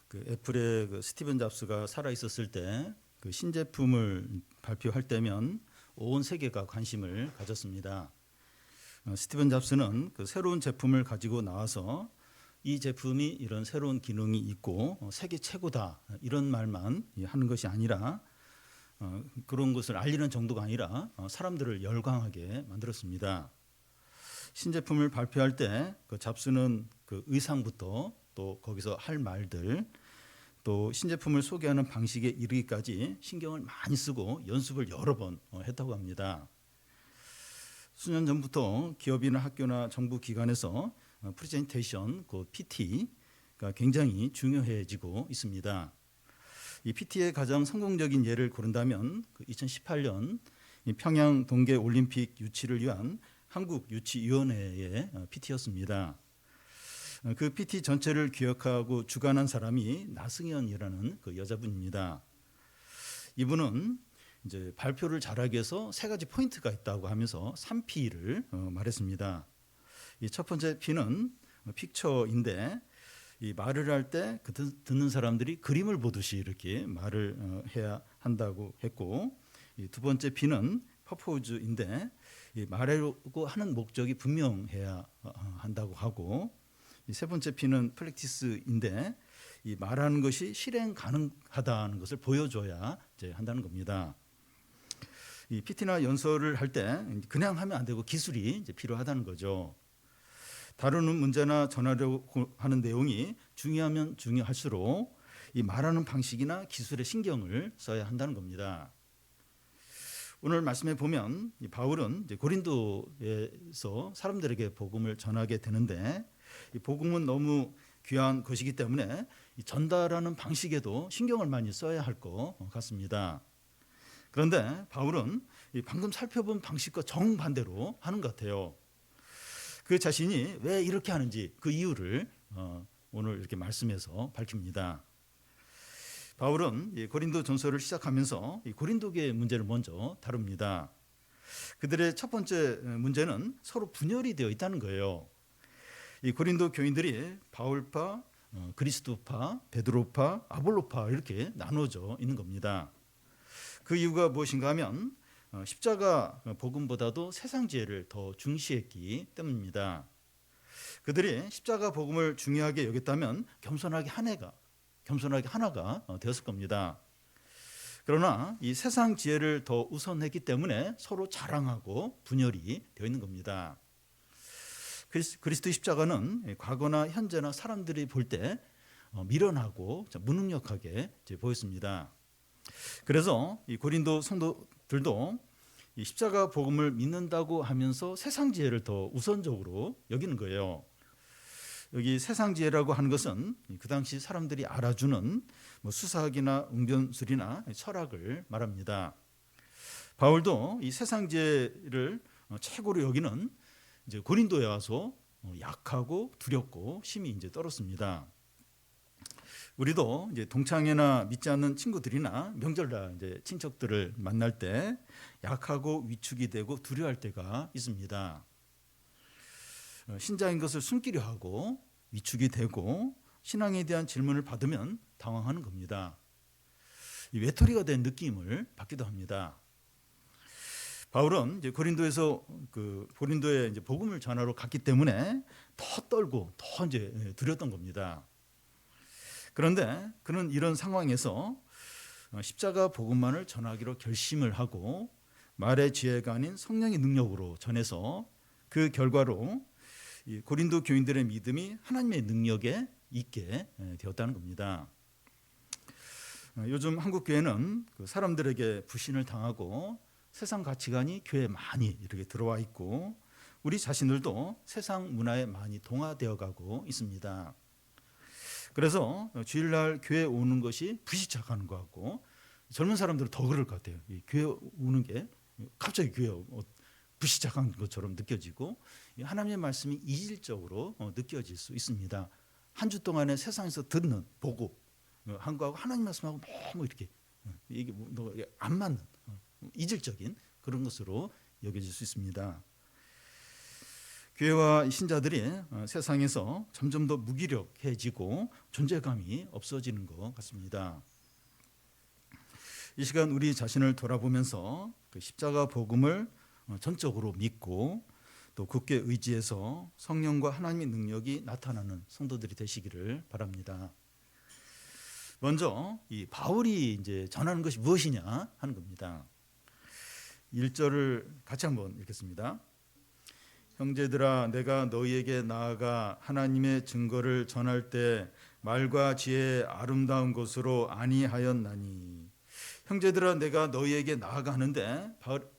그 애플의 그 스티븐 잡스가 살아 있었을 때 그 신제품을 발표할 때면 온 세계가 관심을 가졌습니다. 스티븐 잡스는 그 새로운 제품을 가지고 나와서 이 제품이 이런 새로운 기능이 있고 세계 최고다 이런 말만 하는 것이 아니라 그런 것을 알리는 정도가 아니라 사람들을 열광하게 만들었습니다. 신제품을 발표할 때 그 잡스는 그 의상부터 또 거기서 할 말들 또 신제품을 소개하는 방식에 이르기까지 신경을 많이 쓰고 연습을 여러 번 했다고 합니다. 수년 전부터 기업이나 학교나 정부 기관에서 프레젠테이션, 그 PT가 굉장히 중요해지고 있습니다. 이 PT의 가장 성공적인 예를 고른다면 2018년 평양 동계 올림픽 유치를 위한 한국 유치위원회의 PT였습니다. 그 PT 전체를 기획하고 주관한 사람이 나승현이라는 그 여자분입니다. 이분은 이제 발표를 잘하기 위해서 세 가지 포인트가 있다고 하면서 3P를 말했습니다. 이 첫 번째 P는 픽처인데 이 말을 할 때 그 듣는 사람들이 그림을 보듯이 이렇게 말을 해야 한다고 했고, 이 두 번째 P는 퍼포즈인데 이 말하려고 하는 목적이 분명해야 한다고 하고, 이 세 번째 P는 프랙티스인데 이 말하는 것이 실행 가능하다는 것을 보여줘야 이제 한다는 겁니다. 이 PT나 연설을 할 때 그냥 하면 안 되고 기술이 이제 필요하다는 거죠. 다루는 문제나 전하려고 하는 내용이 중요하면 중요할수록 이 말하는 방식이나 기술에 신경을 써야 한다는 겁니다. 오늘 말씀에 보면 이 바울은 이제 고린도에서 사람들에게 복음을 전하게 되는데 이 복음은 너무 귀한 것이기 때문에 이 전달하는 방식에도 신경을 많이 써야 할 것 같습니다. 그런데 바울은 이 방금 살펴본 방식과 정반대로 하는 것 같아요. 그 자신이 왜 이렇게 하는지 그 이유를 오늘 이렇게 말씀에서 밝힙니다. 바울은 고린도 전서를 시작하면서 이 고린도교의 문제를 먼저 다룹니다. 그들의 첫 번째 문제는 서로 분열이 되어 있다는 거예요. 이 고린도 교인들이 바울파, 그리스도파, 베드로파, 아볼로파 이렇게 나눠져 있는 겁니다. 그 이유가 무엇인가 하면 십자가 복음보다도 세상 지혜를 더 중시했기 때문입니다. 그들이 십자가 복음을 중요하게 여겼다면 겸손하게 하나가 되었을 겁니다. 그러나 이 세상 지혜를 더 우선했기 때문에 서로 자랑하고 분열이 되어 있는 겁니다. 그리스도 십자가는 과거나 현재나 사람들이 볼 때 미련하고 무능력하게 보였습니다. 그래서 이 고린도 성도들도 이 십자가 복음을 믿는다고 하면서 세상 지혜를 더 우선적으로 여기는 거예요. 여기 세상 지혜라고 하는 것은 그 당시 사람들이 알아주는 수사학이나 웅변술이나 철학을 말합니다. 바울도 이 세상 지혜를 최고로 여기는 이제 고린도에 와서 약하고 두렵고 심히 이제 떨었습니다. 우리도 이제 동창회나 믿지 않는 친구들이나 명절날 이제 친척들을 만날 때 약하고 위축이 되고 두려워할 때가 있습니다. 신자인 것을 숨기려 하고 위축이 되고 신앙에 대한 질문을 받으면 당황하는 겁니다. 이 외톨이가 된 느낌을 받기도 합니다. 바울은 이제 고린도에 이제 복음을 전하러 갔기 때문에 더 떨고 더 이제 두렸던 겁니다. 그런데 그는 이런 상황에서 십자가 복음만을 전하기로 결심을 하고 말의 지혜가 아닌 성령의 능력으로 전해서 그 결과로 이 고린도 교인들의 믿음이 하나님의 능력에 있게 되었다는 겁니다. 요즘 한국 교회는 사람들에게 불신을 당하고 세상 가치관이 교회에 많이 이렇게 들어와 있고 우리 자신들도 세상 문화에 많이 동화되어 가고 있습니다. 그래서 주일날 교회 오는 것이 불시착하는 것 같고 젊은 사람들은 더 그럴 것 같아요. 이 교회 오는 게 갑자기 교회 불시착한 것처럼 느껴지고 하나님의 말씀이 이질적으로 느껴질 수 있습니다. 한 주 동안에 세상에서 듣는 보고 한 거하고 하나님 말씀하고 너무 이렇게 이게 안 맞는 이질적인 그런 것으로 여겨질 수 있습니다. 교회와 신자들이 세상에서 점점 더 무기력해지고 존재감이 없어지는 것 같습니다. 이 시간 우리 자신을 돌아보면서 그 십자가 복음을 전적으로 믿고 또 굳게 의지해서 성령과 하나님의 능력이 나타나는 성도들이 되시기를 바랍니다. 먼저 이 바울이 이제 전하는 것이 무엇이냐 하는 겁니다. 1절을 같이 한번 읽겠습니다. 형제들아, 내가 너희에게 나아가 하나님의 증거를 전할 때 말과 지혜의 아름다운 것으로 아니하였나니. 형제들아, 내가 너희에게 나아가 하는데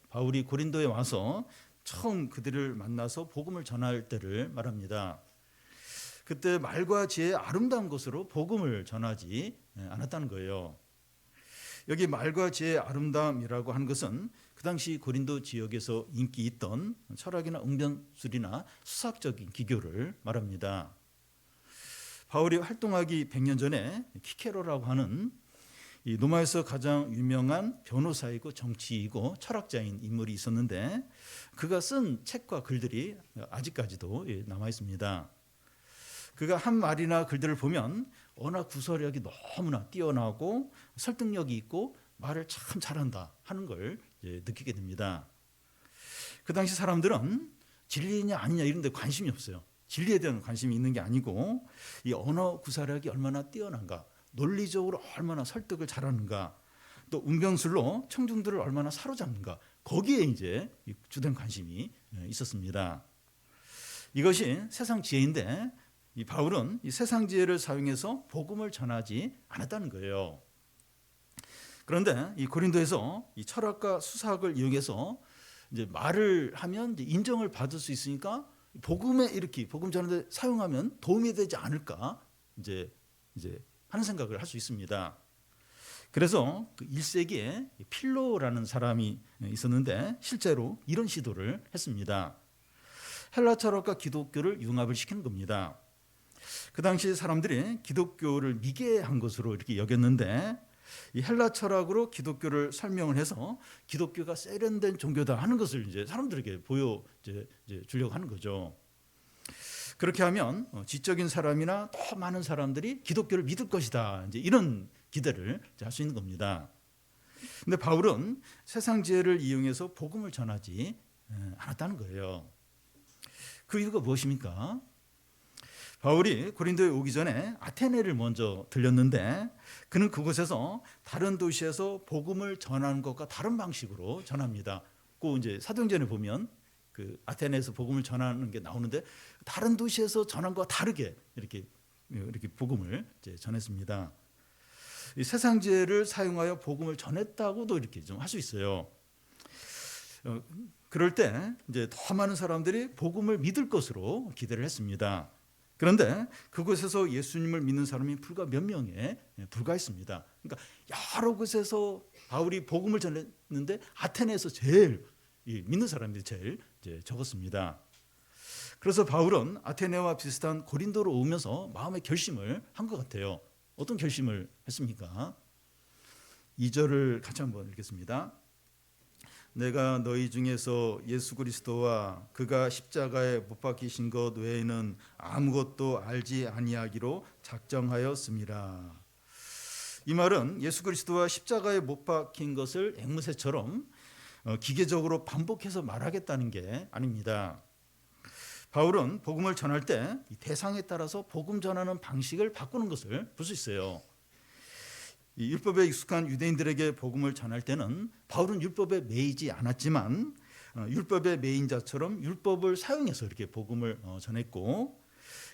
바울이 고린도에 와서 처음 그들을 만나서 복음을 전할 때를 말합니다. 그때 말과 지혜의 아름다운 것으로 복음을 전하지 않았다는 거예요. 여기 말과 지혜의 아름다움이라고 하는 것은 그 당시 고린도 지역에서 인기 있던 철학이나 응변술이나 수학적인 기교를 말합니다. 바울이 활동하기 100년 전에 키케로라고 하는 이 로마에서 가장 유명한 변호사이고 정치이고 철학자인 인물이 있었는데 그가 쓴 책과 글들이 아직까지도 남아 있습니다. 그가 한 말이나 글들을 보면 언어 구사력이 너무나 뛰어나고 설득력이 있고 말을 참 잘한다 하는 걸 느끼게 됩니다. 그 당시 사람들은 진리냐 아니냐 이런 데 관심이 없어요. 진리에 대한 관심이 있는 게 아니고 이 언어 구사력이 얼마나 뛰어난가, 논리적으로 얼마나 설득을 잘하는가, 또 운명술로 청중들을 얼마나 사로잡는가, 거기에 이제 주된 관심이 있었습니다. 이것이 세상 지혜인데 이 바울은 이 세상 지혜를 사용해서 복음을 전하지 않았다는 거예요. 그런데 이 고린도에서 이 철학과 수사학을 이용해서 이제 말을 하면 이제 인정을 받을 수 있으니까 복음에 이렇게 복음 전하는데 사용하면 도움이 되지 않을까 이제 하는 생각을 할 수 있습니다. 그래서 그 1세기에 필로라는 사람이 있었는데 실제로 이런 시도를 했습니다. 헬라 철학과 기독교를 융합을 시키는 겁니다. 그 당시 사람들이 기독교를 미개한 것으로 이렇게 여겼는데 이 헬라 철학으로 기독교를 설명을 해서 기독교가 세련된 종교다 하는 것을 이제 사람들에게 보여 주려고 하는 거죠. 그렇게 하면 지적인 사람이나 더 많은 사람들이 기독교를 믿을 것이다. 이제 이런 기대를 할 수 있는 겁니다. 근데 바울은 세상 지혜를 이용해서 복음을 전하지 않았다는 거예요. 그 이유가 무엇입니까? 바울이 고린도에 오기 전에 아테네를 먼저 들렸는데 그는 그곳에서 다른 도시에서 복음을 전하는 것과 다른 방식으로 전합니다. 그 이제 사도행전에 보면 그 아테네에서 복음을 전하는 게 나오는데 다른 도시에서 전한 것과 다르게 이렇게 복음을 전했습니다. 이 세상 지혜를 사용하여 복음을 전했다고도 이렇게 좀 할 수 있어요. 그럴 때 이제 더 많은 사람들이 복음을 믿을 것으로 기대를 했습니다. 그런데 그곳에서 예수님을 믿는 사람이 불과 몇 명에 불과했습니다. 그러니까 여러 곳에서 바울이 복음을 전했는데 아테네에서 제일 믿는 사람들이 제일 적었습니다. 그래서 바울은 아테네와 비슷한 고린도로 오면서 마음의 결심을 한 것 같아요. 어떤 결심을 했습니까? 2절을 같이 한번 읽겠습니다. 내가 너희 중에서 예수 그리스도와 그가 십자가에 못 박히신 것 외에는 아무것도 알지 아니하기로 작정하였음이라. 이 말은 예수 그리스도와 십자가에 못 박힌 것을 앵무새처럼 기계적으로 반복해서 말하겠다는 게 아닙니다. 바울은 복음을 전할 때 대상에 따라서 복음 전하는 방식을 바꾸는 것을 볼 수 있어요. 이 율법에 익숙한 유대인들에게 복음을 전할 때는 바울은 율법에 매이지 않았지만 율법에 매인 자처럼 율법을 사용해서 이렇게 복음을 전했고,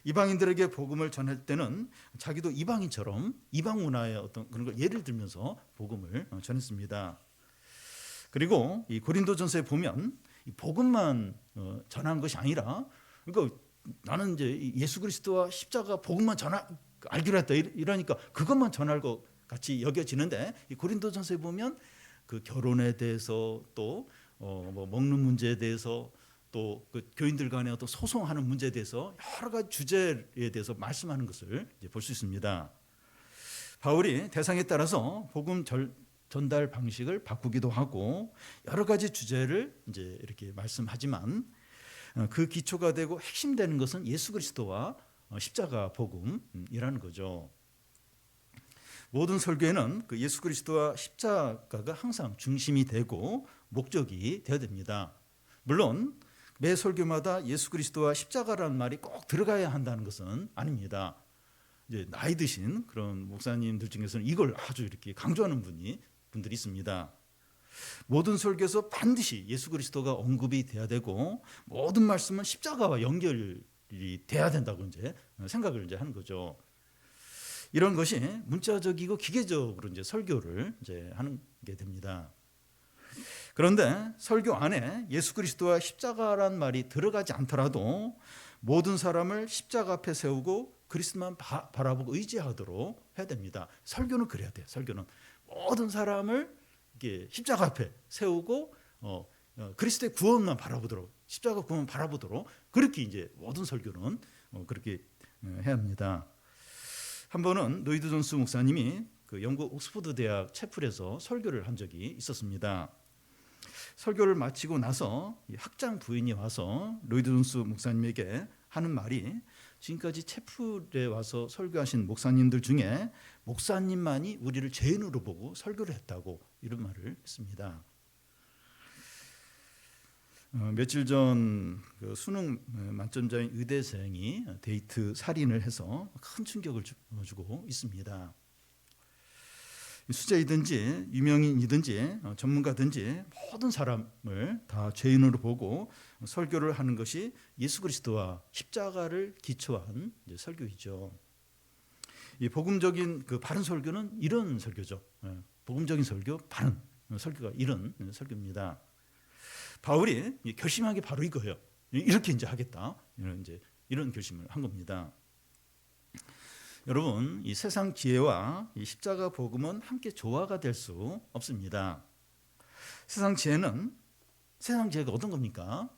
이방인들에게 복음을 전할 때는 자기도 이방인처럼 이방 문화의 어떤 그런 걸 예를 들면서 복음을 전했습니다. 그리고 이 고린도전서에 보면 이 복음만 전하는 것이 아니라, 그러니까 나는 이제 예수 그리스도와 십자가 복음만 알기로 했다 이러니까 그것만 전할 것 같이 여겨지는데, 이 고린도전서에 보면 그 결혼에 대해서 또 뭐 먹는 문제에 대해서 또 그 교인들 간의 어떤 소송하는 문제에 대해서 여러 가지 주제에 대해서 말씀하는 것을 볼 수 있습니다. 바울이 대상에 따라서 복음 전달 방식을 바꾸기도 하고 여러 가지 주제를 이제 이렇게 말씀하지만 그 기초가 되고 핵심되는 것은 예수 그리스도와 십자가 복음이라는 거죠. 모든 설교에는 그 예수 그리스도와 십자가가 항상 중심이 되고 목적이 되어야 됩니다. 물론 매 설교마다 예수 그리스도와 십자가라는 말이 꼭 들어가야 한다는 것은 아닙니다. 이제 나이 드신 그런 목사님들 중에서는 이걸 아주 이렇게 강조하는 분들이 있습니다. 모든 설교에서 반드시 예수 그리스도가 언급이 돼야 되고 모든 말씀은 십자가와 연결이 돼야 된다고 이제 생각을 이제 하는 거죠. 이런 것이 문자적이고 기계적으로 이제 설교를 이제 하는 게 됩니다. 그런데 설교 안에 예수 그리스도와 십자가란 말이 들어가지 않더라도 모든 사람을 십자가 앞에 세우고 그리스도만 바라보고 의지하도록 해야 됩니다. 설교는 그래야 돼요. 설교는 모든 사람을 이렇게 십자가 앞에 세우고 그리스도의 구원만 바라보도록, 십자가 구원만 바라보도록 그렇게 이제 모든 설교는 그렇게 해야 합니다. 한 번은 로이드 존스 목사님이 그 영국 옥스퍼드 대학 채플에서 설교를 한 적이 있었습니다. 설교를 마치고 나서 학장 부인이 와서 로이드 존스 목사님에게 하는 말이 지금까지 채플에 와서 설교하신 목사님들 중에 목사님만이 우리를 죄인으로 보고 설교를 했다고 이런 말을 했습니다. 며칠 전 그 수능 만점자인 의대생이 데이트 살인을 해서 큰 충격을 주고 있습니다. 수재이든지 유명인이든지 전문가든지 모든 사람을 다 죄인으로 보고 설교를 하는 것이 예수 그리스도와 십자가를 기초한 설교이죠. 이 복음적인 그 바른 설교는 이런 설교죠. 복음적인 설교, 바른 설교가 이런 설교입니다. 바울이 결심한 게 바로 이거예요. 이렇게 이제 하겠다. 이런 결심을 한 겁니다. 여러분, 이 세상 지혜와 이 십자가 복음은 함께 조화가 될 수 없습니다. 세상 지혜가 어떤 겁니까?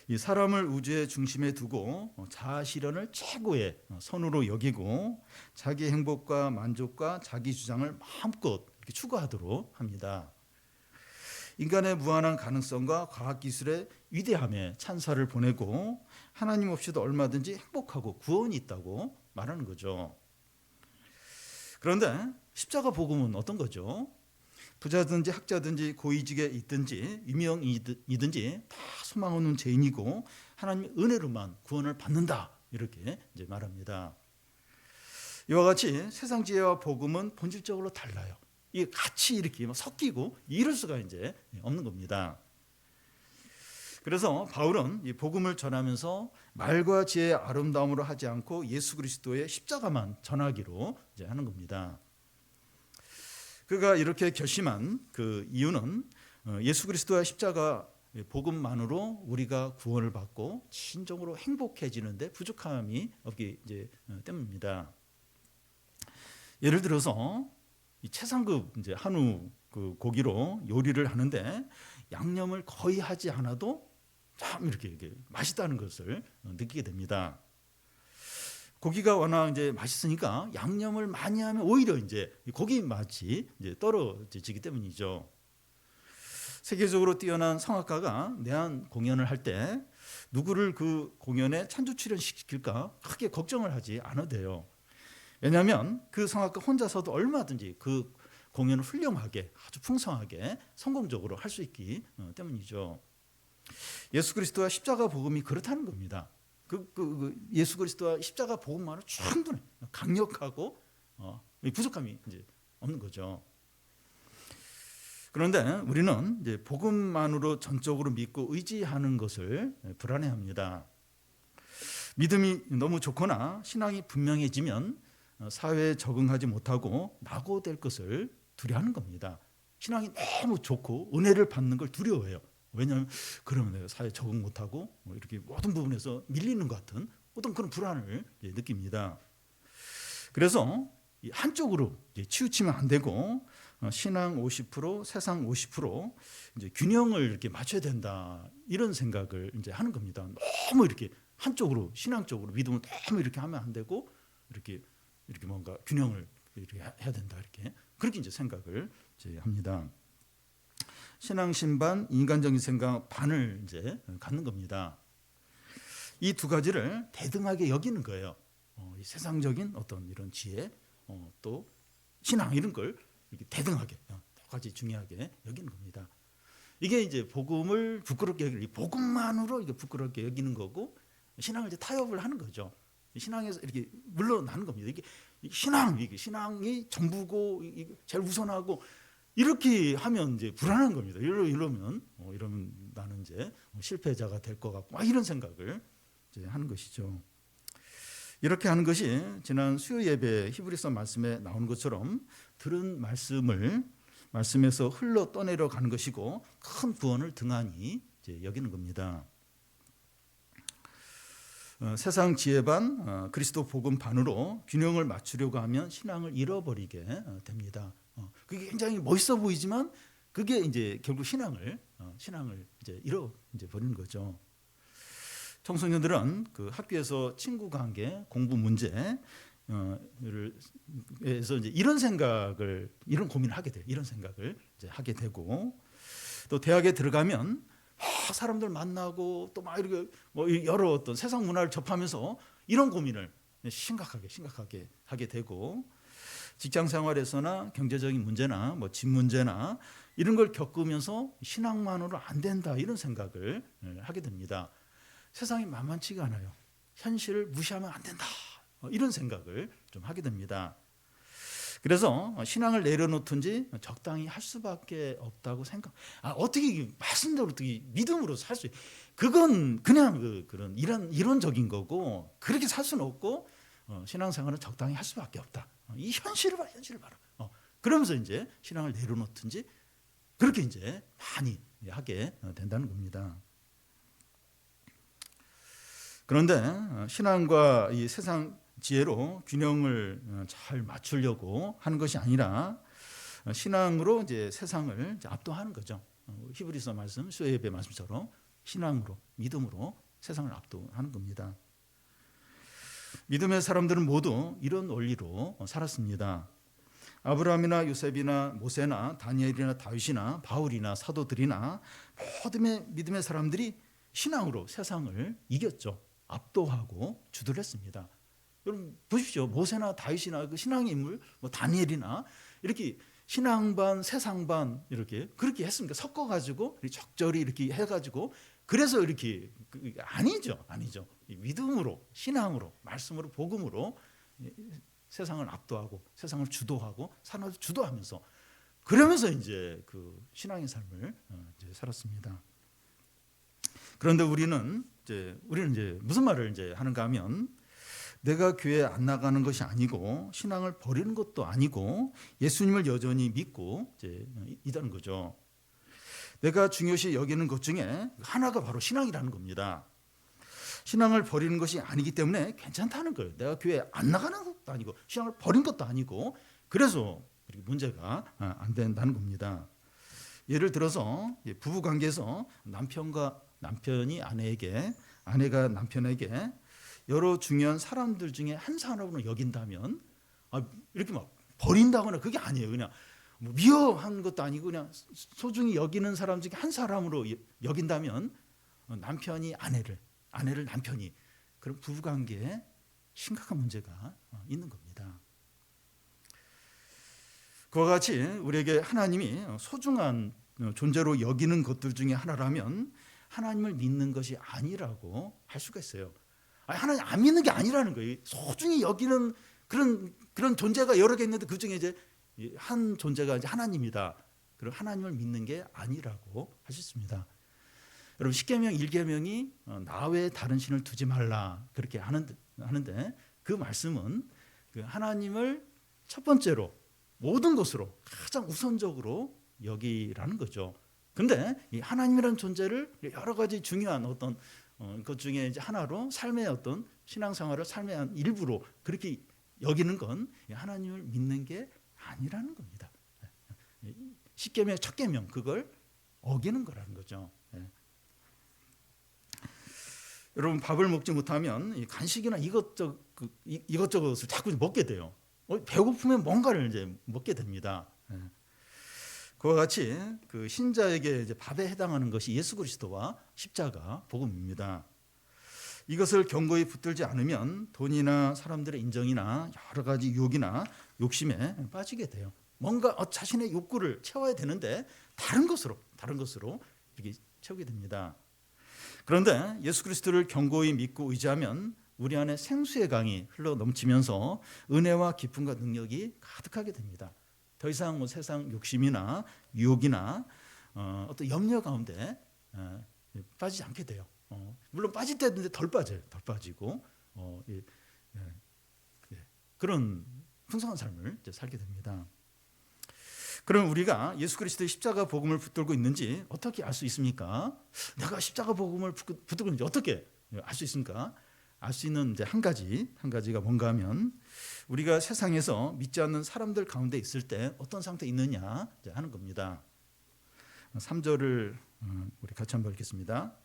이 사람을 우주의 중심에 두고 자아 실현을 최고의 선으로 여기고 자기 행복과 만족과 자기 주장을 마음껏 이렇게 추구하도록 합니다. 인간의 무한한 가능성과 과학기술의 위대함에 찬사를 보내고 하나님 없이도 얼마든지 행복하고 구원이 있다고 말하는 거죠. 그런데 십자가 복음은 어떤 거죠? 부자든지 학자든지 고위직에 있든지 유명이든지 다 소망 없는 죄인이고 하나님의 은혜로만 구원을 받는다 이렇게 이제 말합니다. 이와 같이 세상 지혜와 복음은 본질적으로 달라요. 이게 같이 이렇게 섞이고 이럴 수가 이제 없는 겁니다. 그래서 바울은 이 복음을 전하면서 말과 지혜의 아름다움으로 하지 않고 예수 그리스도의 십자가만 전하기로 이제 하는 겁니다. 그가 이렇게 결심한 그 이유는 예수 그리스도의 십자가 복음만으로 우리가 구원을 받고 진정으로 행복해지는데 부족함이 없기 이제 때문입니다. 예를 들어서 이 최상급 이제 한우 그 고기로 요리를 하는데 양념을 거의 하지 않아도 참 이렇게 맛있다는 것을 느끼게 됩니다. 고기가 워낙 이제 맛있으니까 양념을 많이 하면 오히려 이제 고기 맛이 이제 떨어지기 때문이죠. 세계적으로 뛰어난 성악가가 내한 공연을 할 때 누구를 그 공연에 찬조 출연시킬까 크게 걱정을 하지 않아도 돼요. 왜냐하면 그 성악가 혼자서도 얼마든지 그 공연을 훌륭하게 아주 풍성하게 성공적으로 할 수 있기 때문이죠. 예수 그리스도와 십자가 복음이 그렇다는 겁니다. 예수 그리스도와 십자가 복음만으로 충분히 강력하고 부족함이 이제 없는 거죠. 그런데 우리는 이제 복음만으로 전적으로 믿고 의지하는 것을 불안해합니다. 믿음이 너무 좋거나 신앙이 분명해지면 사회에 적응하지 못하고 낙오될 것을 두려워하는 겁니다. 신앙이 너무 좋고 은혜를 받는 걸 두려워해요. 왜냐하면 그러면 내가 사회에 적응 못하고 이렇게 모든 부분에서 밀리는 것 같은 어떤 그런 불안을 느낍니다. 그래서 한쪽으로 치우치면 안 되고 신앙 50%, 세상 50% 이제 균형을 이렇게 맞춰야 된다 이런 생각을 이제 하는 겁니다. 너무 이렇게 한쪽으로 신앙적으로 믿음을 너무 이렇게 하면 안 되고 이렇게 뭔가 균형을 이렇게 해야 된다 이렇게 그렇게 이제 생각을 이제 합니다. 신앙 신반 인간적인 생각 반을 이제 갖는 겁니다. 이 두 가지를 대등하게 여기는 거예요. 이 세상적인 어떤 이런 지혜, 또 신앙 이런 걸 이렇게 대등하게 똑같이 중요하게 여기는 겁니다. 이게 이제 복음을 부끄럽게 여기는, 복음만으로 이게 부끄럽게 여기는 거고, 신앙을 이제 타협을 하는 거죠. 신앙에서 이렇게 물러나는 겁니다. 이게 신앙이 전부고 제일 우선하고 이렇게 하면 이제 불안한 겁니다. 이러면 나는 이제 실패자가 될 것 같고 막 이런 생각을 이제 하는 것이죠. 이렇게 하는 것이 지난 수요 예배 히브리서 말씀에 나오는 것처럼 들은 말씀에서 흘러 떠내려 가는 것이고 큰 구원을 등한히 이제 여기는 겁니다. 세상 지혜 반, 그리스도 복음 반으로 균형을 맞추려고 하면 신앙을 잃어버리게 됩니다. 그게 굉장히 멋있어 보이지만 그게 이제 결국 신앙을 이제 버리는 거죠. 청소년들은 그 학교에서 친구 관계, 공부 문제에서 이제 이런 고민을 하게 돼요. 이런 생각을 이제 하게 되고, 또 대학에 들어가면 사람들 만나고 또 막 이렇게 여러 어떤 세상 문화를 접하면서 이런 고민을 심각하게 하게 되고, 직장 생활에서나 경제적인 문제나 집 문제나 이런 걸 겪으면서 신앙만으로 안 된다 이런 생각을 하게 됩니다. 세상이 만만치가 않아요. 현실을 무시하면 안 된다 이런 생각을 좀 하게 됩니다. 그래서 신앙을 내려놓든지 적당히 할 수밖에 없다고 생각. 어떻게 말씀대로 어떻게 믿음으로 살 수? 그건 그냥 그런 이론적인 거고 그렇게 살 수는 없고 신앙생활은 적당히 할 수밖에 없다. 이 현실을 봐라. 그러면서 이제 신앙을 내려놓든지 그렇게 이제 많이 하게 된다는 겁니다. 그런데 신앙과 이 세상 지혜로 균형을 잘 맞추려고 하는 것이 아니라 신앙으로 이제 세상을 이제 압도하는 거죠. 히브리서 말씀, 수요예배 말씀처럼 신앙으로, 믿음으로 세상을 압도하는 겁니다. 믿음의 사람들은 모두 이런 원리로 살았습니다. 아브라함이나 요셉이나 모세나 다니엘이나 다윗이나 바울이나 사도들이나 모든 믿음의 사람들이 신앙으로 세상을 이겼죠. 압도하고 주도를 했습니다. 여러분 보십시오. 모세나 다윗이나 그 신앙의 인물, 다니엘이나 이렇게 신앙 반 세상 반 이렇게 그렇게 했습니까? 섞어가지고 적절히 이렇게 해가지고 그래서 이렇게 아니죠. 믿음으로, 신앙으로, 말씀으로, 복음으로 세상을 압도하고 세상을 주도하고 산업을 주도하면서 그러면서 이제 그 신앙의 삶을 이제 살았습니다. 그런데 우리는 이제 무슨 말을 이제 하는가 하면 내가 교회 안 나가는 것이 아니고 신앙을 버리는 것도 아니고 예수님을 여전히 믿고 이제 있다는 거죠. 내가 중요시 여기는 것 중에 하나가 바로 신앙이라는 겁니다. 신앙을 버리는 것이 아니기 때문에 괜찮다는 거예요. 내가 교회 안 나가는 것도 아니고 신앙을 버린 것도 아니고 그래서 문제가 안 된다는 겁니다. 예를 들어서 부부 관계에서 남편이 아내에게, 아내가 남편에게 여러 중요한 사람들 중에 한 사람으로 여긴다면 이렇게 막 버린다거나 그게 아니에요. 그냥 미워한 것도 아니고 그냥 소중히 여기는 사람 중에 한 사람으로 여긴다면 남편이 아내를 남편이 그런 부부관계에 심각한 문제가 있는 겁니다. 그와 같이 우리에게 하나님이 소중한 존재로 여기는 것들 중에 하나라면 하나님을 믿는 것이 아니라고 할 수가 있어요. 하나님 안 믿는 게 아니라는 거예요. 소중히 여기는 그런 존재가 여러 개 있는데 그 중에 이제 한 존재가 이제 하나님이다. 그럼 하나님을 믿는 게 아니라고 하셨습니다. 여러분 십계명 1계명이 나 외에 다른 신을 두지 말라 그렇게 하는데 그 말씀은 그 하나님을 첫 번째로 모든 것으로 가장 우선적으로 여기라는 거죠. 그런데 이 하나님이라는 존재를 여러 가지 중요한 어떤 것 중에 이제 하나로 삶의 어떤 신앙생활을 삶의 한 일부로 그렇게 여기는 건 하나님을 믿는 게 아니라는 겁니다. 십계명 첫 계명 그걸 어기는 거라는 거죠. 여러분 밥을 먹지 못하면 간식이나 이것저것을 자꾸 먹게 돼요. 배고프면 뭔가를 이제 먹게 됩니다. 그와 같이 그 신자에게 이제 밥에 해당하는 것이 예수 그리스도와 십자가 복음입니다. 이것을 견고히 붙들지 않으면 돈이나 사람들의 인정이나 여러 가지 유혹이나 욕심에 빠지게 돼요. 뭔가 자신의 욕구를 채워야 되는데 다른 것으로 이렇게 채우게 됩니다. 그런데 예수 그리스도를 견고히 믿고 의지하면 우리 안에 생수의 강이 흘러 넘치면서 은혜와 기쁨과 능력이 가득하게 됩니다. 더 이상 뭐 세상 욕심이나 유혹이나 어떤 염려 가운데 빠지지 않게 돼요. 물론 빠질 때도 있는데 덜 빠지고 그런 풍성한 삶을 살게 됩니다. 그럼 우리가 예수 그리스도의 십자가 복음을 붙들고 있는지 어떻게 알 수 있습니까? 내가 십자가 복음을 붙들고 있는지 어떻게 알 수 있습니까? 알 수 있는 이제 한 가지가 뭔가 하면 우리가 세상에서 믿지 않는 사람들 가운데 있을 때 어떤 상태에 있느냐 하는 겁니다. 3절을 우리 같이 한번 읽겠습니다.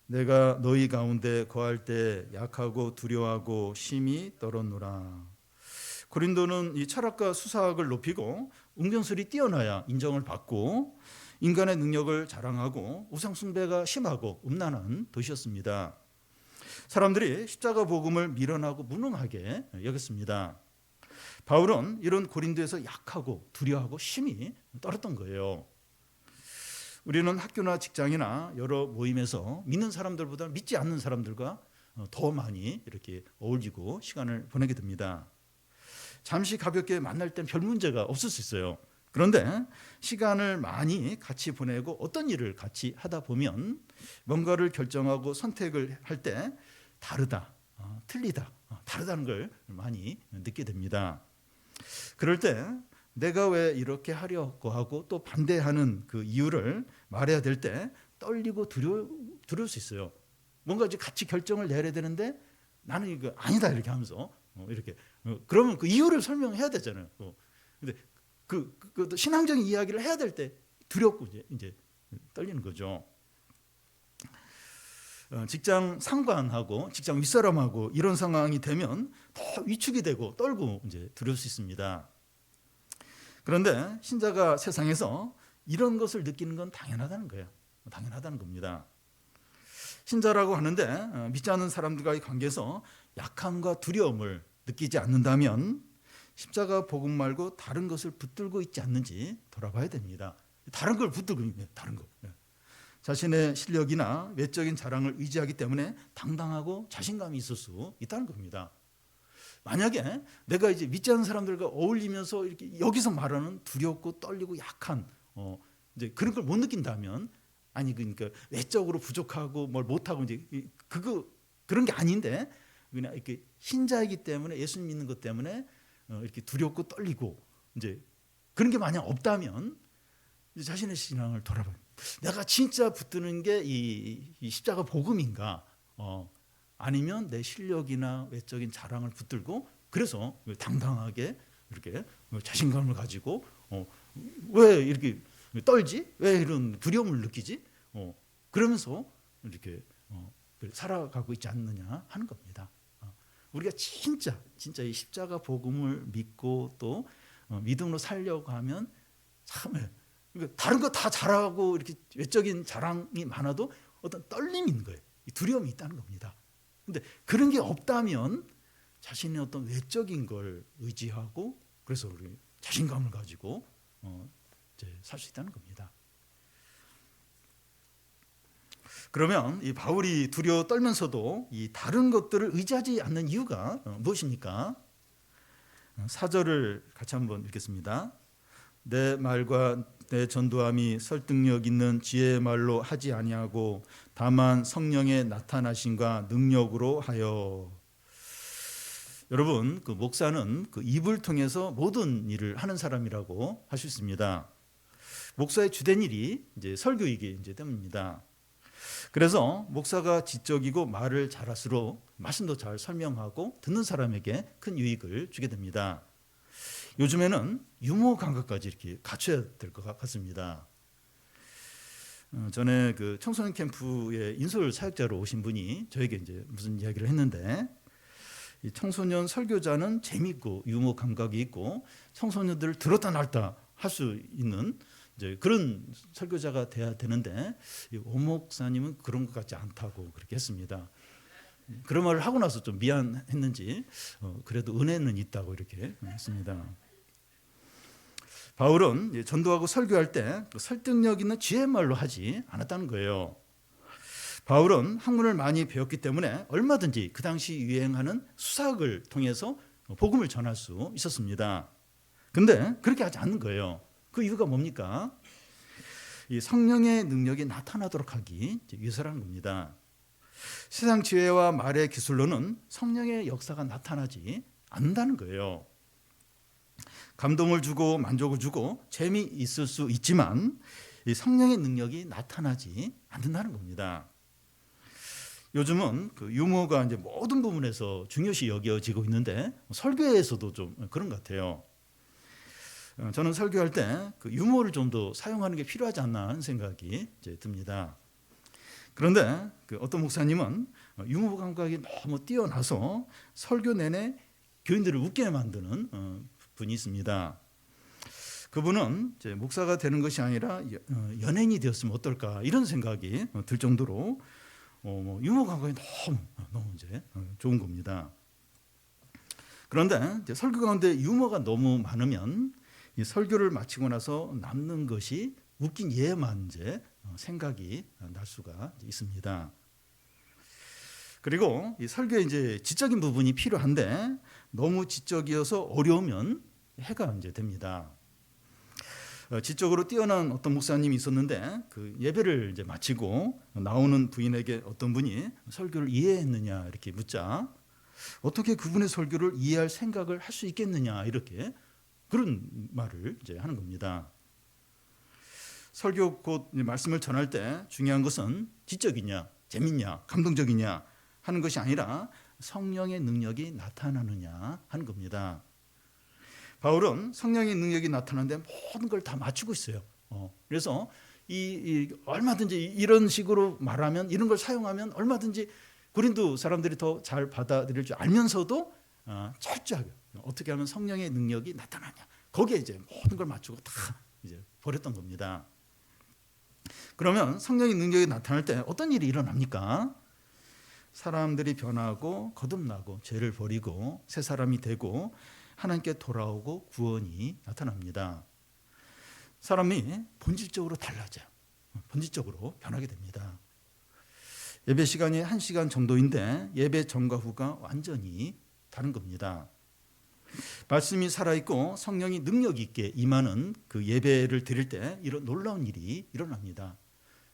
내가 너희 가운데 거할 때 약하고 두려워하고 심히 떨었노라. 고린도는 이 철학과 수사학을 높이고 은견술이 뛰어나야 인정을 받고 인간의 능력을 자랑하고 우상숭배가 심하고 음란한 도시였습니다. 사람들이 십자가 복음을 미련하고 무능하게 여겼습니다. 바울은 이런 고린도에서 약하고 두려워하고 심히 떨었던 거예요. 우리는 학교나 직장이나 여러 모임에서 믿는 사람들보다 믿지 않는 사람들과 더 많이 이렇게 어울리고 시간을 보내게 됩니다. 잠시 가볍게 만날 땐 별 문제가 없을 수 있어요. 그런데 시간을 많이 같이 보내고 어떤 일을 같이 하다 보면 뭔가를 결정하고 선택을 할 때 다르다, 틀리다, 다르다는 걸 많이 느끼게 됩니다. 그럴 때 내가 왜 이렇게 하려고 하고 또 반대하는 그 이유를 말해야 될 때 떨리고 두려울 수 있어요. 뭔가 이제 같이 결정을 내려야 되는데 나는 이거 아니다 이렇게 하면서 이렇게 그러면 그 이유를 설명해야 되잖아요. 근데 그 신앙적인 이야기를 해야 될 때 두렵고 이제 떨리는 거죠. 직장 상관하고 직장 윗사람하고 이런 상황이 되면 더 위축이 되고 떨고 이제 두려울 수 있습니다. 그런데 신자가 세상에서 이런 것을 느끼는 건 당연하다는 거예요. 당연하다는 겁니다. 신자라고 하는데 믿지 않는 사람들과의 관계에서 약함과 두려움을 느끼지 않는다면 십자가 복음 말고 다른 것을 붙들고 있지 않는지 돌아봐야 됩니다. 다른 걸 붙들고 있네요. 다른 거. 자신의 실력이나 외적인 자랑을 의지하기 때문에 당당하고 자신감이 있을 수 있다는 겁니다. 만약에 내가 이제 믿지 않는 사람들과 어울리면서 이렇게 여기서 말하는 두렵고 떨리고 약한 이제 그런 걸 못 느낀다면 아니 그러니까 외적으로 부족하고 뭘 못하고 이제 그런 게 아닌데 그냥 이렇게 신자이기 때문에 예수님 믿는 것 때문에 이렇게 두렵고 떨리고 이제 그런 게 만약 없다면 이제 자신의 신앙을 돌아봐요. 내가 진짜 붙드는 게 이 십자가 복음인가? 아니면 내 실력이나 외적인 자랑을 붙들고 그래서 당당하게 이렇게 자신감을 가지고 왜 이렇게 떨지? 왜 이런 두려움을 느끼지? 그러면서 이렇게 살아가고 있지 않느냐 하는 겁니다. 우리가 진짜 이 십자가 복음을 믿고 또 믿음으로 살려고 하면 참 다른 거 다 잘하고 이렇게 외적인 자랑이 많아도 어떤 떨림이 있는 거예요. 두려움이 있다는 겁니다. 근데 그런 게 없다면 자신의 어떤 외적인 걸 의지하고 그래서 우리 자신감을 가지고 살 수 있다는 겁니다. 그러면 이 바울이 두려워 떨면서도 이 다른 것들을 의지하지 않는 이유가 무엇입니까? 4절을 같이 한번 읽겠습니다. 내 말과 내 전도함이 설득력 있는 지혜의 말로 하지 아니하고 다만 성령의 나타나심과 능력으로 하여. 여러분, 그 목사는 그 입을 통해서 모든 일을 하는 사람이라고 할 수 있습니다. 목사의 주된 일이 이제 설교이기 이제 때문입니다. 그래서 목사가 지적이고 말을 잘할수록 말씀도 잘 설명하고 듣는 사람에게 큰 유익을 주게 됩니다. 요즘에는 유머 감각까지 이렇게 갖춰야 될 것 같습니다. 전에 그 청소년 캠프에 인솔 사역자로 오신 분이 저에게 이제 무슨 이야기를 했는데 이 청소년 설교자는 재미있고 유머 감각이 있고 청소년들을 들었다 놨다 할 수 있는 이제 그런 설교자가 돼야 되는데 오 목사님은 그런 것 같지 않다고 그렇게 했습니다. 그런 말을 하고 나서 좀 미안했는지 그래도 은혜는 있다고 이렇게 했습니다. 바울은 전도하고 설교할 때 설득력 있는 지혜말로 하지 않았다는 거예요. 바울은 학문을 많이 배웠기 때문에 얼마든지 그 당시 유행하는 수사학을 통해서 복음을 전할 수 있었습니다. 근데 그렇게 하지 않는 거예요. 그 이유가 뭡니까? 이 성령의 능력이 나타나도록 하기 위해서라는 겁니다. 세상 지혜와 말의 기술로는 성령의 역사가 나타나지 않는다는 거예요. 감동을 주고 만족을 주고 재미있을 수 있지만 이 성령의 능력이 나타나지 않는다는 겁니다. 요즘은 그 유머가 이제 모든 부분에서 중요시 여겨지고 있는데 설교에서도 좀 그런 것 같아요. 저는 설교할 때 그 유머를 좀 더 사용하는 게 필요하지 않나 하는 생각이 이제 듭니다. 그런데 그 어떤 목사님은 유머 감각이 너무 뛰어나서 설교 내내 교인들을 웃게 만드는 분이 있습니다. 그분은 이제 목사가 되는 것이 아니라 연예인이 되었으면 어떨까 이런 생각이 들 정도로 유머 감각이 너무 이제 좋은 겁니다. 그런데 이제 설교 가운데 유머가 너무 많으면 이 설교를 마치고 나서 남는 것이 웃긴 예만 이제 생각이 날 수가 있습니다. 그리고 이 설교에 이제 지적인 부분이 필요한데 너무 지적이어서 어려우면 해가 이제 됩니다. 지적으로 뛰어난 어떤 목사님이 있었는데 그 예배를 이제 마치고 나오는 부인에게 어떤 분이 설교를 이해했느냐 이렇게 묻자 어떻게 그분의 설교를 이해할 생각을 할 수 있겠느냐 이렇게 그런 말을 이제 하는 겁니다. 설교 곧 말씀을 전할 때 중요한 것은 지적이냐, 재밌냐, 감동적이냐 하는 것이 아니라 성령의 능력이 나타나느냐 하는 겁니다. 바울은 성령의 능력이 나타나는데 모든 걸 다 맞추고 있어요. 그래서 얼마든지 이런 식으로 말하면 이런 걸 사용하면 얼마든지 고린도 사람들이 더 잘 받아들일 줄 알면서도 철저하게 어떻게 하면 성령의 능력이 나타나냐 거기에 이제 모든 걸 맞추고 다 이제 버렸던 겁니다. 그러면 성령의 능력이 나타날 때 어떤 일이 일어납니까? 사람들이 변하고 거듭나고 죄를 버리고 새 사람이 되고 하나님께 돌아오고 구원이 나타납니다. 사람이 본질적으로 달라져요. 본질적으로 변하게 됩니다. 예배 시간이 1시간 정도인데 예배 전과 후가 완전히 다른 겁니다. 말씀이 살아있고 성령이 능력 있게 임하는 그 예배를 드릴 때 이런 놀라운 일이 일어납니다.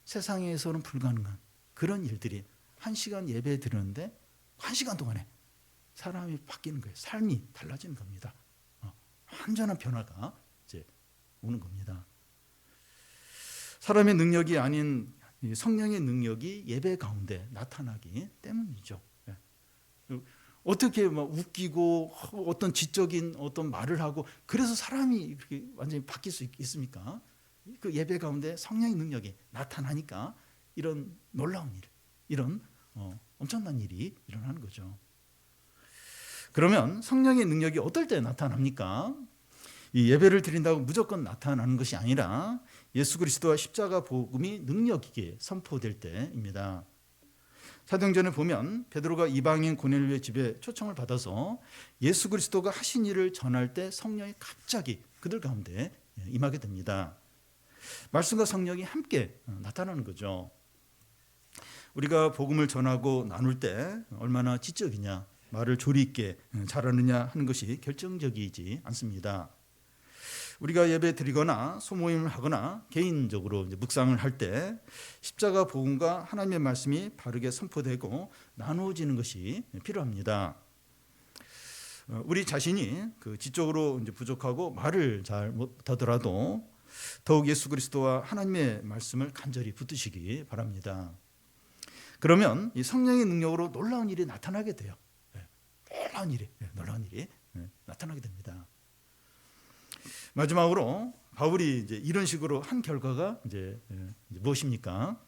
세상에서는 불가능한 그런 일들이 1시간 예배 드리는데 1시간 동안에 사람이 바뀌는 거예요. 삶이 달라지는 겁니다. 완전한 변화가 이제 오는 겁니다. 사람의 능력이 아닌 성령의 능력이 예배 가운데 나타나기 때문이죠. 어떻게 막 웃기고 어떤 지적인 어떤 말을 하고 그래서 사람이 이렇게 완전히 바뀔 수 있습니까? 그 예배 가운데 성령의 능력이 나타나니까 이런 놀라운 일, 이런 엄청난 일이 일어나는 거죠. 그러면 성령의 능력이 어떨 때 나타납니까? 이 예배를 드린다고 무조건 나타나는 것이 아니라 예수 그리스도와 십자가 복음이 능력 있게 선포될 때입니다. 사도행전에 보면 베드로가 이방인 고넬료의 집에 초청을 받아서 예수 그리스도가 하신 일을 전할 때 성령이 갑자기 그들 가운데 임하게 됩니다. 말씀과 성령이 함께 나타나는 거죠. 우리가 복음을 전하고 나눌 때 얼마나 지적이냐, 말을 조리 있게 잘하느냐 하는 것이 결정적이지 않습니다. 우리가 예배 드리거나 소모임을 하거나 개인적으로 이제 묵상을 할 때 십자가 복음과 하나님의 말씀이 바르게 선포되고 나누어지는 것이 필요합니다. 우리 자신이 그 지적으로 이제 부족하고 말을 잘 못하더라도 더욱 예수 그리스도와 하나님의 말씀을 간절히 붙드시기 바랍니다. 그러면 이 성령의 능력으로 놀라운 일이 나타나게 돼요. 놀라운 일이 나타나게 됩니다. 마지막으로 바울이 이제 이런 식으로 한 결과가 이제 무엇입니까?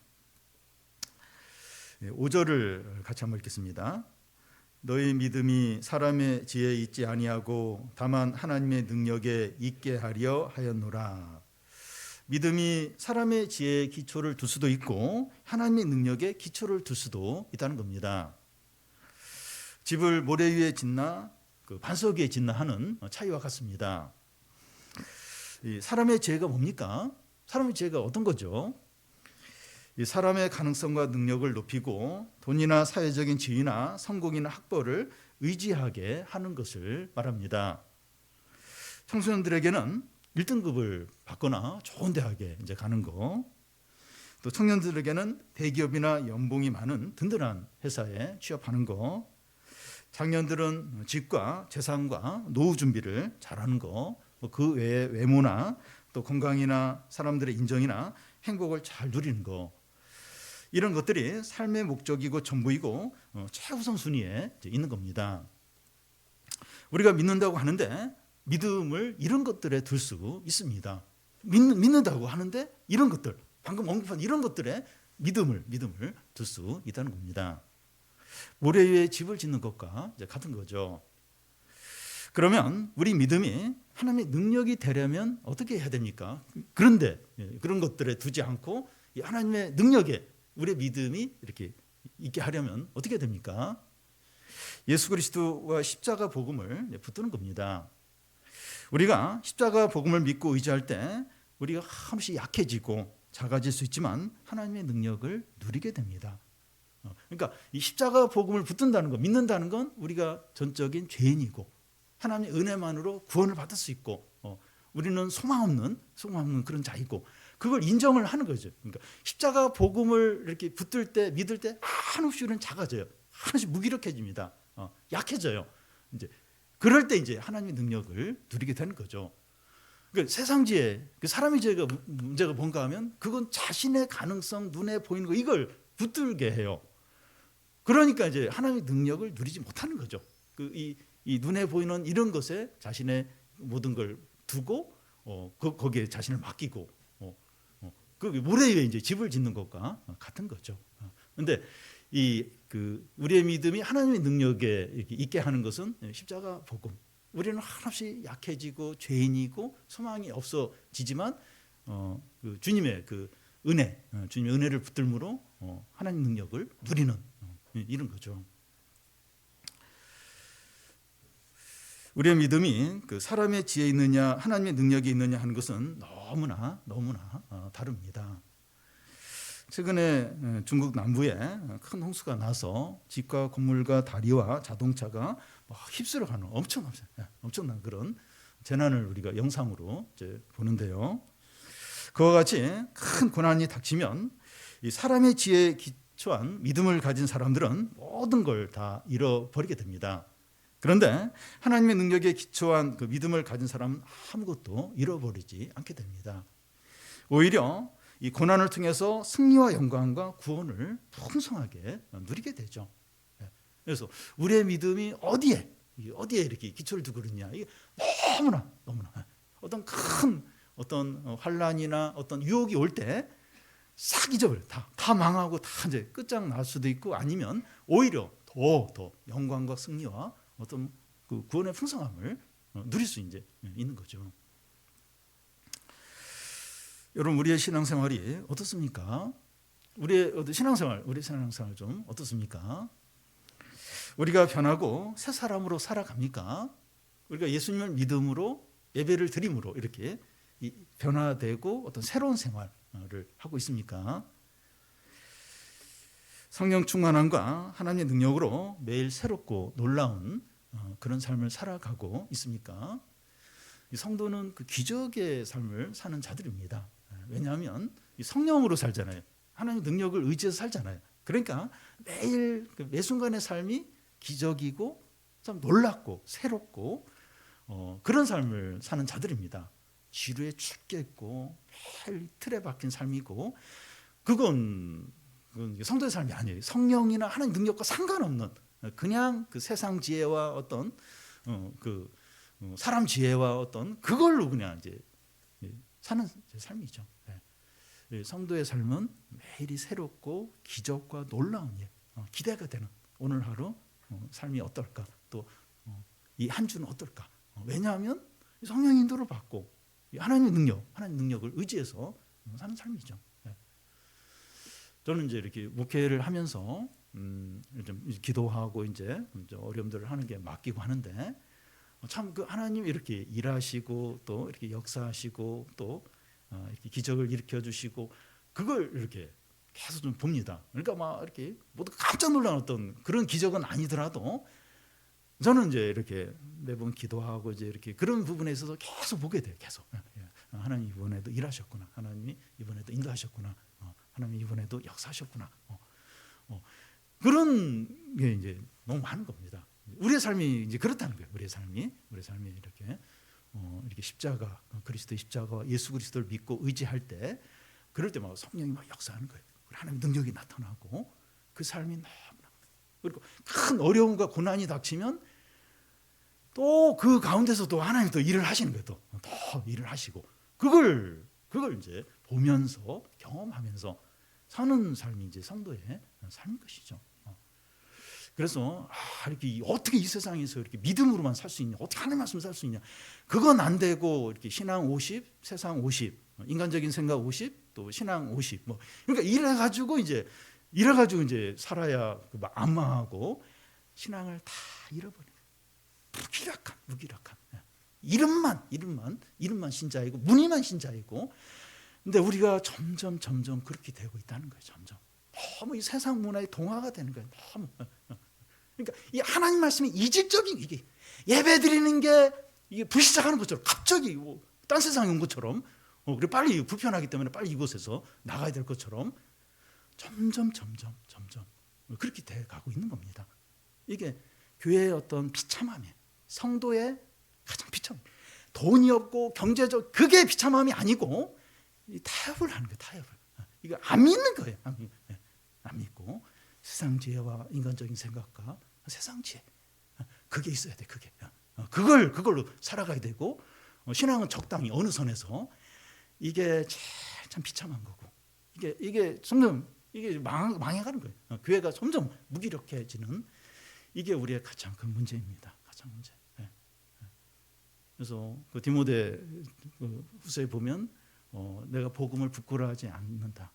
5절을 같이 한번 읽겠습니다. 너희 믿음이 사람의 지혜에 있지 아니하고 다만 하나님의 능력에 있게 하려 하였노라. 믿음이 사람의 지혜에 기초를 둘 수도 있고 하나님의 능력에 기초를 둘 수도 있다는 겁니다. 집을 모래 위에 짓나 그 반석 위에 짓나 하는 차이와 같습니다. 이 사람의 지혜가 뭡니까? 사람의 지혜가 어떤 거죠? 이 사람의 가능성과 능력을 높이고 돈이나 사회적인 지위나 성공이나 학벌을 의지하게 하는 것을 말합니다. 청소년들에게는 1등급을 받거나 좋은 대학에 이제 가는 거, 또 청년들에게는 대기업이나 연봉이 많은 든든한 회사에 취업하는 거, 장년들은 집과 재산과 노후 준비를 잘하는 거, 그 외에 외모나 또 건강이나 사람들의 인정이나 행복을 잘 누리는 거, 이런 것들이 삶의 목적이고 전부이고 최우선 순위에 있는 겁니다. 우리가 믿는다고 하는데 믿음을 이런 것들에 둘 수 있습니다. 믿는다고 하는데 이런 것들, 방금 언급한 이런 것들에 믿음을 둘 수 있다는 겁니다. 모래 위에 집을 짓는 것과 이제 같은 거죠. 그러면 우리 믿음이 하나님의 능력이 되려면 어떻게 해야 됩니까? 그런데 그런 것들에 두지 않고 하나님의 능력에 우리의 믿음이 이렇게 있게 하려면 어떻게 됩니까? 예수 그리스도와 십자가 복음을 붙드는 겁니다. 우리가 십자가 복음을 믿고 의지할 때 우리가 한없이 약해지고 작아질 수 있지만 하나님의 능력을 누리게 됩니다. 그러니까 이 십자가 복음을 붙든다는 것, 믿는다는 건 우리가 전적인 죄인이고 하나님의 은혜만으로 구원을 받을 수 있고 우리는 소망 없는 그런 자이고 그걸 인정을 하는 거죠. 그러니까 십자가 복음을 이렇게 붙들 때 믿을 때 한없이 우리는 작아져요. 한없이 무기력해집니다. 약해져요. 이제 그럴 때 이제 하나님의 능력을 누리게 되는 거죠. 그러니까 세상 지혜, 사람의 지혜가 문제가 뭔가 하면 그건 자신의 가능성, 눈에 보이는 거 이걸 붙들게 해요. 그러니까 이제 하나님의 능력을 누리지 못하는 거죠. 이 눈에 보이는 이런 것에 자신의 모든 걸 두고 거기에 자신을 맡기고 그 모래 위에 이제 집을 짓는 것과 같은 거죠. 그런데 우리의 믿음이 하나님의 능력에 있게 하는 것은 십자가 복음. 우리는 한없이 약해지고 죄인이고 소망이 없어지지만 주님의 그 은혜, 주님의 은혜를 붙들므로 하나님 능력을 누리는 이런 거죠. 우리의 믿음이 그 사람의 지혜에 있느냐 하나님의 능력이 있느냐 하는 것은 너무나 다릅니다. 최근에 중국 남부에 큰 홍수가 나서 집과 건물과 다리와 자동차가 휩쓸어가는 엄청난 그런 재난을 우리가 영상으로 이제 보는데요. 그와 같이 큰 고난이 닥치면 이 사람의 지혜에 기초한 믿음을 가진 사람들은 모든 걸 다 잃어버리게 됩니다. 그런데 하나님의 능력에 기초한 그 믿음을 가진 사람은 아무것도 잃어버리지 않게 됩니다. 오히려 이 고난을 통해서 승리와 영광과 구원을 풍성하게 누리게 되죠. 그래서 우리의 믿음이 어디에 이렇게 기초를 두고 그러냐? 이게 너무나 어떤 큰 환란이나 어떤 유혹이 올 때 싹 잊어버려. 다 망하고 다 이제 끝장날 수도 있고 아니면 오히려 더 영광과 승리와 어떤 그 구원의 풍성함을 누릴 수 이제 있는 거죠. 여러분 우리의 신앙생활이 어떻습니까? 우리 신앙생활 좀 어떻습니까? 우리가 변하고 새 사람으로 살아갑니까? 우리가 예수님을 믿음으로 예배를 드림으로 이렇게 변화되고 어떤 새로운 생활을 하고 있습니까? 성령 충만함과 하나님의 능력으로 매일 새롭고 놀라운 그런 삶을 살아가고 있습니까? 이 성도는 그 기적의 삶을 사는 자들입니다. 왜냐하면 성령으로 살잖아요. 하나님의 능력을 의지해서 살잖아요. 그러니까 매일 매 순간의 삶이 기적이고 참 놀랍고 새롭고 그런 삶을 사는 자들입니다. 지루에 죽겠고 매일 틀에 박힌 삶이고 그건 성도의 삶이 아니에요. 성령이나 하나님 능력과 상관없는 그냥 그 세상 지혜와 어떤 사람 지혜와 어떤 그걸로 그냥 이제 사는 삶이죠. 성도의 삶은 매일이 새롭고 기적과 놀라운 일, 기대가 되는 오늘 하루 삶이 어떨까? 또 이 한 주는 어떨까? 왜냐하면 성령 인도를 받고 하나님 능력을 의지해서 사는 삶이죠. 저는 이제 이렇게 목회를 하면서 좀 기도하고 이제 어려움들을 하는 게 맡기고 하는데 참 그 하나님 이렇게 일하시고 또 이렇게 역사하시고 또 이렇게 기적을 일으켜 주시고 그걸 이렇게 계속 좀 봅니다. 그러니까 막 이렇게 모두 깜짝 놀란 어떤 그런 기적은 아니더라도 저는 이제 이렇게 매번 기도하고 이제 이렇게 그런 부분에 있어서 계속 보게 돼요. 계속 하나님 이번에도 일하셨구나. 하나님이 이번에도 인도하셨구나. 하나님 이번에도 역사하셨구나. 그런 게 이제 너무 많은 겁니다. 우리의 삶이 이제 그렇다는 거예요. 우리의 삶이 이렇게 이렇게 십자가 그리스도의 십자가와 예수 그리스도를 믿고 의지할 때 그럴 때 막 성령이 막 역사하는 거예요. 하나님 능력이 나타나고 그 삶이 너무나 그리고 큰 어려움과 고난이 닥치면 또 그 가운데서도 하나님 또 일을 하시는 거예요. 또 일을 하시고 그걸 이제 보면서 경험하면서 사는 삶이 이제 성도의 삶인 것이죠. 그래서 이렇게 어떻게 이 세상에서 이렇게 믿음으로만 살 수 있냐, 어떻게 하나님 말씀 살 수 있냐, 그건 안 되고 이렇게 신앙 50, 세상 50, 인간적인 생각 50, 또 신앙 50, 뭐 그러니까 이래가지고 이제 살아야 안 망하고 신앙을 다 잃어버려요. 무기력한. 이름만 신자이고 무늬만 신자이고. 근데 우리가 점점 그렇게 되고 있다는 거예요. 점점 너무 이 세상 문화에 동화가 되는 거예요. 너무. 그러니까 이 하나님 말씀이 이질적인 이게 예배 드리는 게 이게 불시착하는 것처럼 갑자기 딴 세상에 온 것처럼 그리고 빨리 불편하기 때문에 빨리 이곳에서 나가야 될 것처럼 점점 그렇게 돼 가고 있는 겁니다. 이게 교회의 어떤 비참함이에요. 성도의 가장 비참. 돈이 없고 경제적 그게 비참함이 아니고 이 타협을 하는 거예요. 타협을. 이거 안 믿는 거예요. 안 믿고 세상 지혜와 인간적인 생각과 세상 지혜 그게 있어야 돼. 그게 그걸로 살아가야 되고 신앙은 적당히 어느 선에서 이게 참 비참한 거고 이게 점점 이게 망해가는 거예요. 교회가 점점 무기력해지는 이게 우리의 가장 큰 문제입니다. 가장 문제. 그래서 그 디모데 후서에 보면 내가 복음을 부끄러워하지 않는다.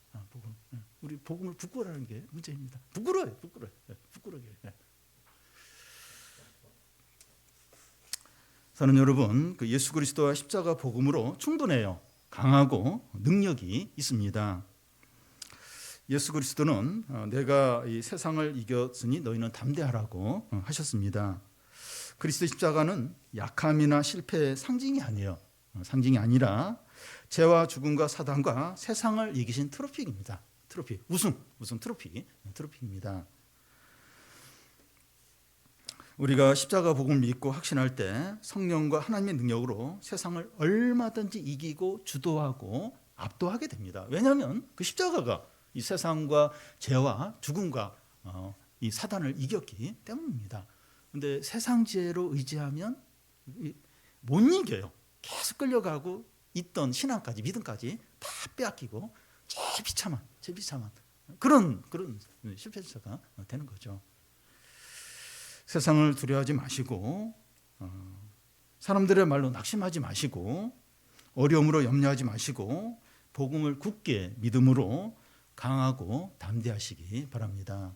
우리 복음을 부끄러워하는 게 문제입니다. 부끄러워요. 부끄러워요. 저는 여러분 그 예수 그리스도와 십자가 복음으로 충분해요. 강하고 능력이 있습니다. 예수 그리스도는 내가 이 세상을 이겼으니 너희는 담대하라고 하셨습니다. 그리스도 십자가는 약함이나 실패의 상징이 아니에요. 상징이 아니라 죄와 죽음과 사단과 세상을 이기신 트로피입니다. 트로피, 우승 트로피입니다. 우리가 십자가 복음을 믿고 확신할 때 성령과 하나님의 능력으로 세상을 얼마든지 이기고 주도하고 압도하게 됩니다. 왜냐하면 그 십자가가 이 세상과 죄와 죽음과 이 사단을 이겼기 때문입니다. 그런데 세상 지혜로 의지하면 못 이겨요. 계속 끌려가고 있던 신앙까지 믿음까지 다 빼앗기고 제일 비참한 그런 실패자가 되는 거죠. 세상을 두려워하지 마시고 사람들의 말로 낙심하지 마시고 어려움으로 염려하지 마시고 복음을 굳게 믿음으로 강하고 담대하시기 바랍니다.